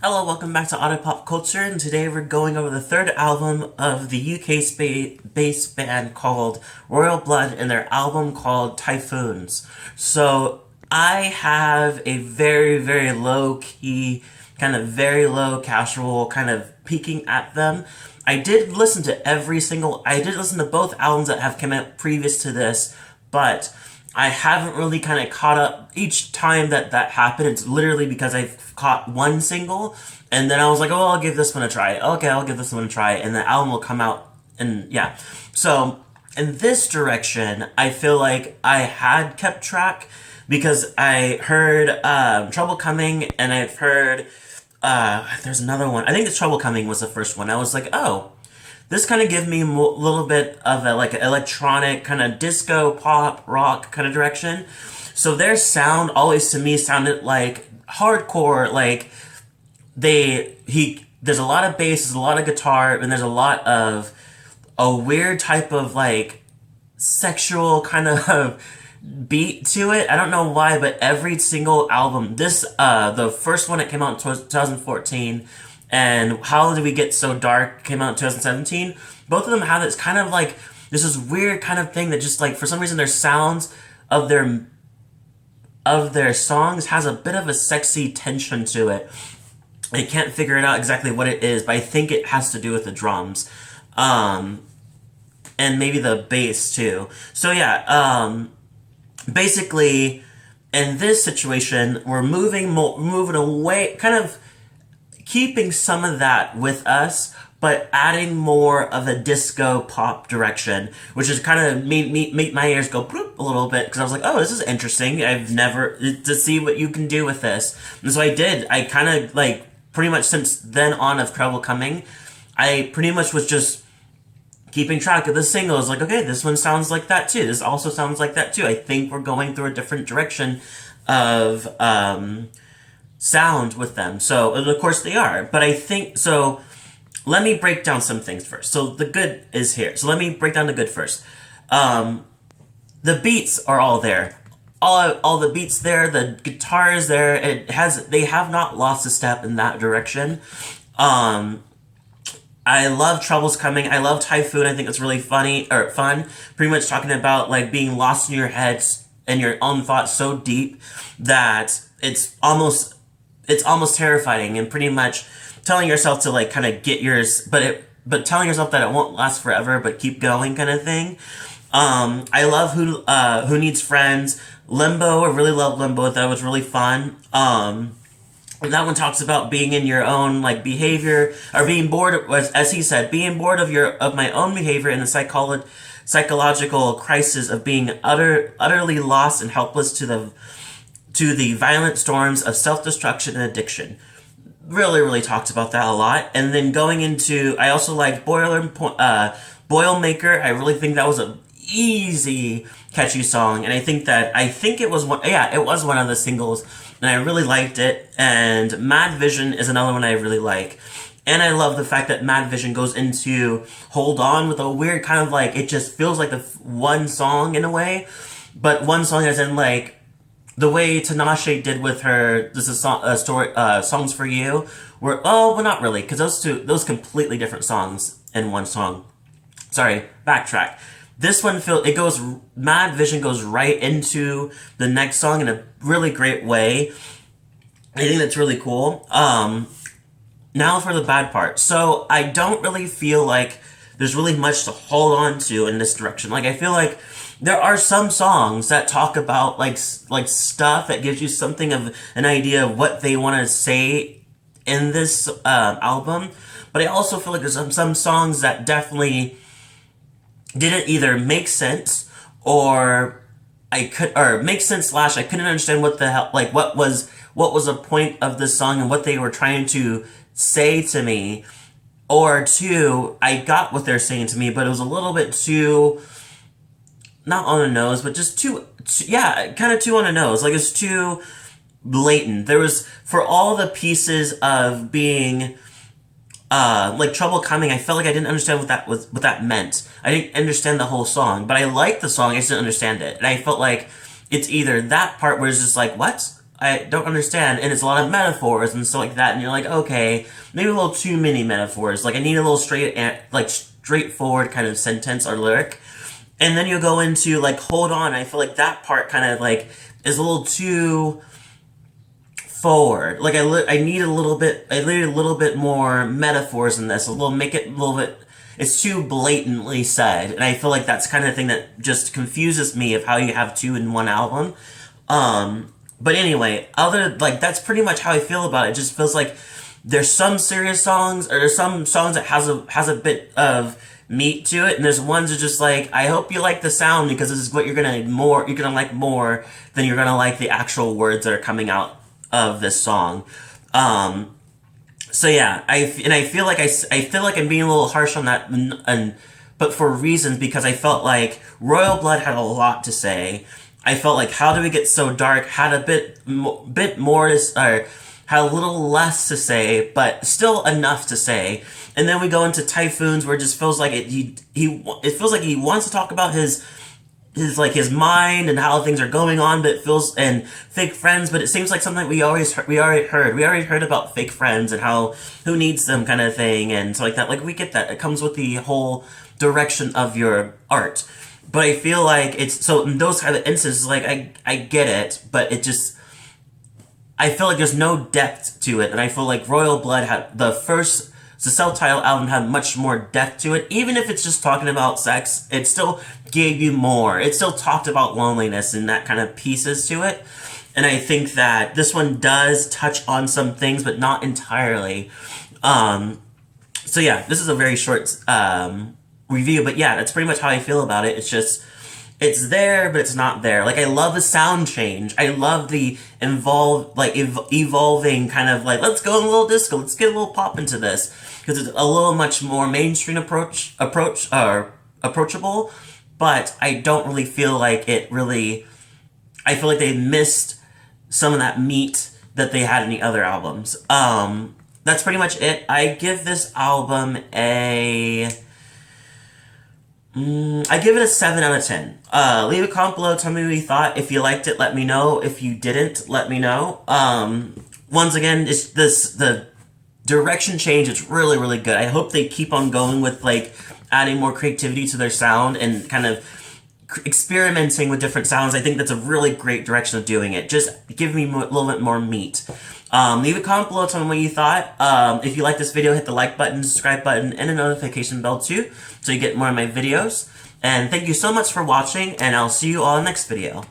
Hello, welcome back to Otter Pop Culture, and today we're going over the third album of the UK-based band called Royal Blood and their album called Typhoons. So, I have a very, very low-key, kind of very low casual, kind of peeking at them. I did listen to both albums that have come out previous to this, but I haven't really kind of caught up each time that happened. It's literally because I've caught one single, and then I was like, oh, I'll give this one a try. Okay, I'll give this one a try, and the album will come out, and yeah. So, in this direction, I feel like I had kept track because I heard Trouble Coming, and I've heard, there's another one. I think it's Trouble Coming was the first one. I was like, oh, this kind of gives me a little bit of a like electronic kind of disco pop rock kind of direction. So their sound always to me sounded like hardcore. Like there's a lot of bass, there's a lot of guitar, and there's a lot of a weird type of like sexual kind of beat to it. I don't know why, but every single album, the first one that came out in 2014. And How Did We Get So Dark came out in 2017. Both of them have this kind of like, this is weird kind of thing that just like, for some reason their sounds of their songs has a bit of a sexy tension to it. I can't figure it out exactly what it is, but I think it has to do with the drums. And maybe the bass too. So yeah, basically, in this situation, we're moving away, kind of keeping some of that with us, but adding more of a disco pop direction, which is kind of made my ears go bloop a little bit, because I was like, oh, this is interesting. I've never, to see what you can do with this. And so I did. I kind of, like, pretty much since then on of Trouble Coming, I pretty much was just keeping track of the singles. Like, okay, this one sounds like that too. This also sounds like that too. I think we're going through a different direction of, sound with them. So, and of course they are. But I think, so let me break down some things first. So the good is here. So let me break down the good first. The beats are all there. All the beats there, the guitar is there. They have not lost a step in that direction. I love Trouble's Coming. I love Typhoon. I think it's really fun. Pretty much talking about like being lost in your head and your own thoughts so deep that it's almost terrifying, and pretty much telling yourself to like kind of get yours, but telling yourself that it won't last forever, but keep going kind of thing. I love Who Needs Friends. Limbo, I really love Limbo. That was really fun. And that one talks about being in your own like behavior, or being bored, as he said, being bored of my own behavior in the psychological crisis of being utterly lost and helpless to the violent storms of self-destruction and addiction. Really, really talked about that a lot. And then going into, I also like Boilmaker. I really think that was a easy, catchy song. And I think it was one of the singles, and I really liked it. And Mad Vision is another one I really like. And I love the fact that Mad Vision goes into Hold On with a weird kind of like, it just feels like the one song in a way, but one song as in like, the way Tinashe did with her, this is Songs for You, well, not really, because those completely different songs in one song. Sorry, backtrack. This one Mad Vision goes right into the next song in a really great way. I think that's really cool. Now for the bad part. So I don't really feel like there's really much to hold on to in this direction. Like, I feel like there are some songs that talk about like stuff that gives you something of an idea of what they want to say in this album, but I also feel like there's some songs that definitely didn't either make sense or make sense / I couldn't understand what the hell, like what was the point of this song and what they were trying to say to me, or two, I got what they're saying to me, but it was a little bit too, not on the nose, but just too kind of too on the nose. Like, it's too blatant. There was, for all the pieces of being, like Trouble Coming, I felt like I didn't understand what that meant. I didn't understand the whole song, but I liked the song, I just didn't understand it. And I felt like it's either that part where it's just like, what? don't understand, and it's a lot of metaphors and stuff like that, and you're like, okay, maybe a little too many metaphors. Like I need a little straightforward kind of sentence or lyric. And then you go into like hold on. I feel like that part kind of like is a little too forward. Like I need a little bit more metaphors in this. Make it a little bit. It's too blatantly said, and I feel like that's kind of thing that just confuses me of how you have two in one album. But anyway, that's pretty much how I feel about it. It just feels like there's some serious songs, or there's some songs that has a bit of meat to it, and there's ones that just like, I hope you like the sound because this is what you're gonna like more than you're gonna like the actual words that are coming out of this song. So yeah, I feel like I'm being a little harsh on that, but for reasons, because I felt like Royal Blood had a lot to say. I felt like How Do We Get So Dark had a bit more to, or had a little less to say, but still enough to say. And then we go into Typhoons, where it just feels like it feels like he wants to talk about his mind and how things are going on, but it feels, and fake friends, but it seems like something we already heard about fake friends and how who needs them kind of thing, and so like that. Like we get that. It comes with the whole direction of your art. But I feel like it's, so in those kind of instances, like I get it, but it just, I feel like there's no depth to it, and I feel like Royal Blood had the self-titled album had much more depth to it. Even if it's just talking about sex, it still gave you more. It still talked about loneliness and that kind of pieces to it. And I think that this one does touch on some things, but not entirely. So yeah, this is a very short review, but yeah, that's pretty much how I feel about it. It's just, it's there, but it's not there. Like, I love the sound change. I love the evolving kind of like, let's go a little disco, let's get a little pop into this. Because it's a little much more mainstream approachable, but I don't really feel like it really, I feel like they missed some of that meat that they had in the other albums. That's pretty much it. I give this album I give it a 7 out of 10. Leave a comment below, tell me what you thought. If you liked it, let me know. If you didn't, let me know. Once again, the direction change, it's really, really good. I hope they keep on going with, like, adding more creativity to their sound and kind of experimenting with different sounds. I think that's a really great direction of doing it. Just give me a little bit more meat. Leave a comment below, tell me what you thought. If you like this video, hit the like button, subscribe button, and the notification bell too, so you get more of my videos. And thank you so much for watching, and I'll see you all in the next video.